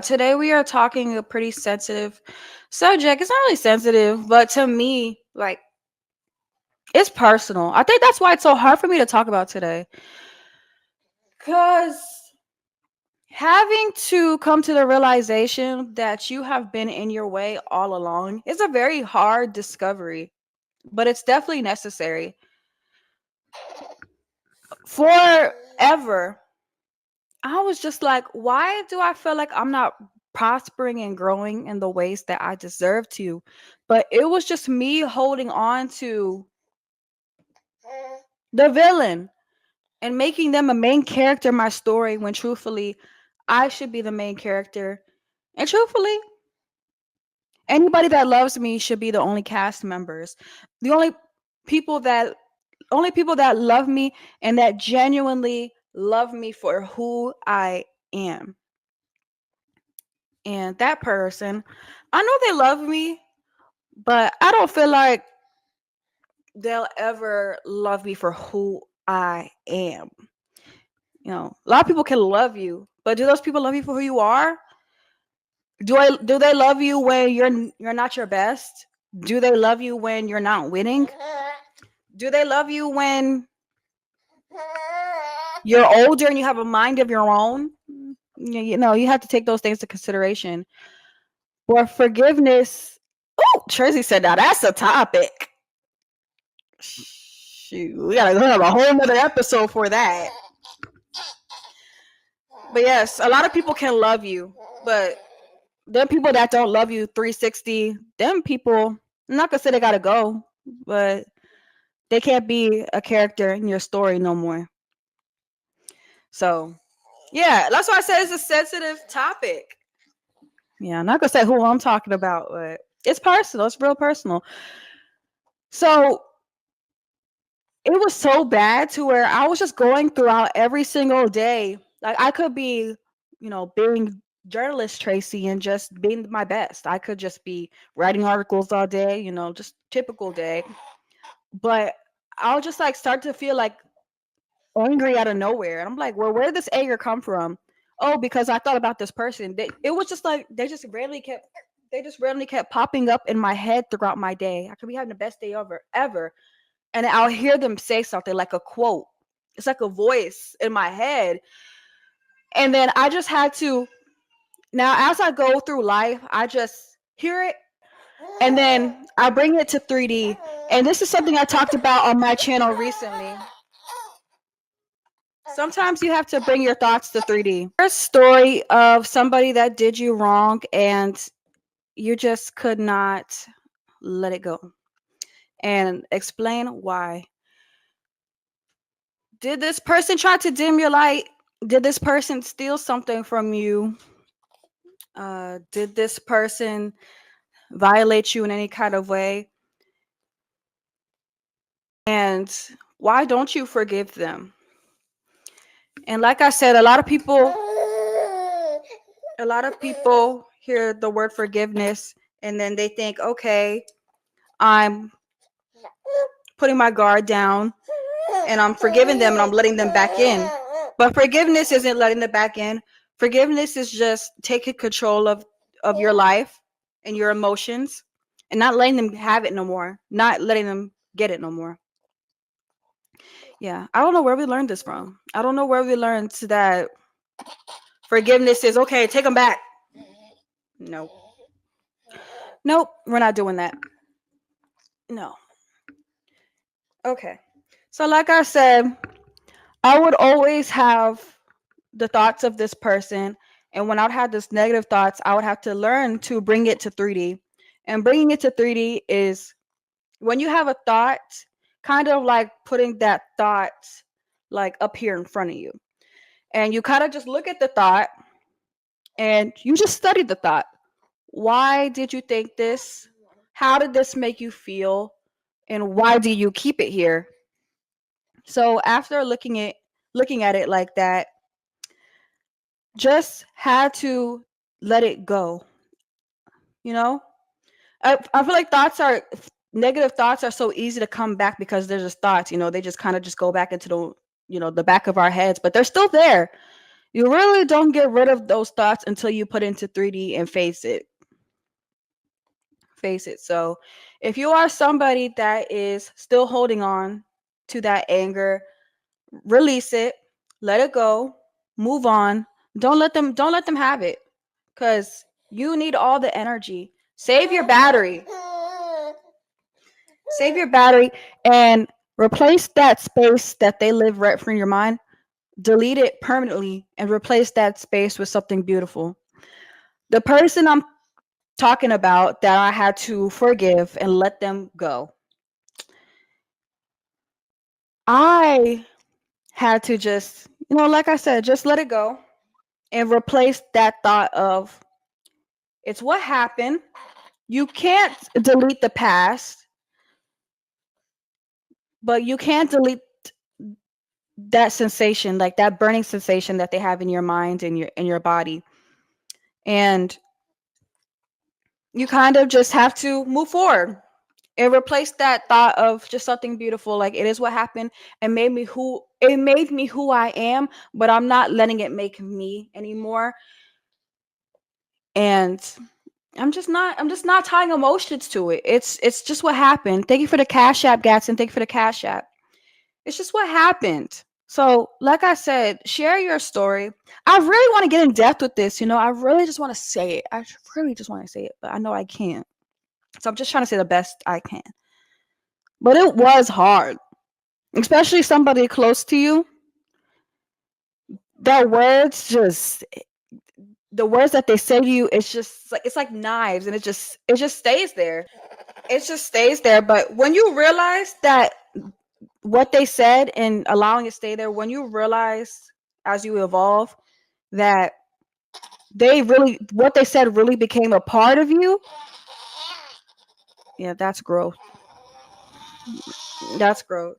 Today we are talking a pretty sensitive subject. It's not really sensitive, but to me, like it's personal. I think that's why it's so hard for me to talk about today. Cause having to come to the realization that you have been in your way all along is a very hard discovery, but it's definitely necessary. Forever, I was just like, why do I feel like I'm not prospering and growing in the ways that I deserve to? But it was just me holding on to the villain and making them a main character in my story when truthfully, I should be the main character. And truthfully, anybody that loves me should be the only cast members. The people that only people that love me and that genuinely love me for who I am. And that person, I know they love me, but I don't feel like they'll ever love me for who I am. A lot of people can love you, but do those people love you for who you are? Do they love you when you're not your best? Do they love you when you're not winning? Do they love you when you're older and you have a mind of your own? You have to take those things into consideration. For forgiveness, oh, Tracy said now that's a topic. Shoot, we gotta have a whole nother episode for that. But yes, a lot of people can love you, but them people that don't love you 360, them people, I'm not gonna say they gotta go, but they can't be a character in your story no more. So yeah, that's why I said it's a sensitive topic. Yeah, I'm not gonna say who I'm talking about, but it's personal. It's real personal. So it was so bad to where I was just going throughout every single day. Like I could be, being journalist Tracy and just being my best. I could just be writing articles all day, just typical day. But I'll just like start to feel like angry out of nowhere. And I'm like, well, where did this anger come from? Oh, because I thought about this person. It was just like they just randomly kept popping up in my head throughout my day. I could be having the best day ever. And I'll hear them say something like a quote. It's like a voice in my head. And then I just had to, now as I go through life, I just hear it and then I bring it to 3D. And this is something I talked about on my channel recently. Sometimes you have to bring your thoughts to 3D. There's a story of somebody that did you wrong and you just could not let it go. And explain why. Did this person try to dim your light? Did this person steal something from you? Did this person violate you in any kind of way? And why don't you forgive them? And like I said, a lot of people hear the word forgiveness and then they think, okay, I'm putting my guard down and I'm forgiving them and I'm letting them back in. But forgiveness isn't letting them back in. Forgiveness is just taking control of your life and your emotions and not letting them have it no more, not letting them get it no more. Yeah, I don't know where we learned this from. I don't know where we learned that forgiveness is okay, take them back. No. Nope, we're not doing that. No. Okay. So like I said, I would always have the thoughts of this person. And when I would have this negative thoughts, I would have to learn to bring it to 3D. And bringing it to 3D is when you have a thought, kind of like putting that thought like up here in front of you. And you kind of just look at the thought and you just study the thought. Why did you think this? How did this make you feel? And why do you keep it here? So after looking at it like that, just had to let it go. I feel like negative thoughts are so easy to come back because they're just thoughts. They just kind of just go back into the back of our heads, but they're still there. You really don't get rid of those thoughts until you put into 3D and face it. Face it. So if you are somebody that is still holding on to that anger, release it, let it go, move on. Don't let them have it, because you need all the energy. Save your battery. Save your battery and replace that space that they live right free in your mind. Delete it permanently and replace that space with something beautiful. The person I'm talking about that I had to forgive and let them go, I had to just, like I said, just let it go and replace that thought of it's what happened. You can't delete the past, but you can't delete that sensation, like that burning sensation that they have in your mind and your body. And you kind of just have to move forward and replace that thought of just something beautiful, like it is what happened and made me who I am, but I'm not letting it make me anymore. And I'm just not tying emotions to it. It's just what happened. Thank you for the Cash App, Gatson. Thank you for the Cash App. It's just what happened. So, like I said, share your story. I really want to get in depth with this. I really just want to say it. I really just want to say it, but I know I can't. So I'm just trying to say the best I can. But it was hard, especially somebody close to you. That words just the words that they say to you, it's like knives, and it just stays there. It just stays there. But when you realize that what they said and allowing it to stay there, when you realize as you evolve that what they said really became a part of you, yeah, that's growth. That's growth.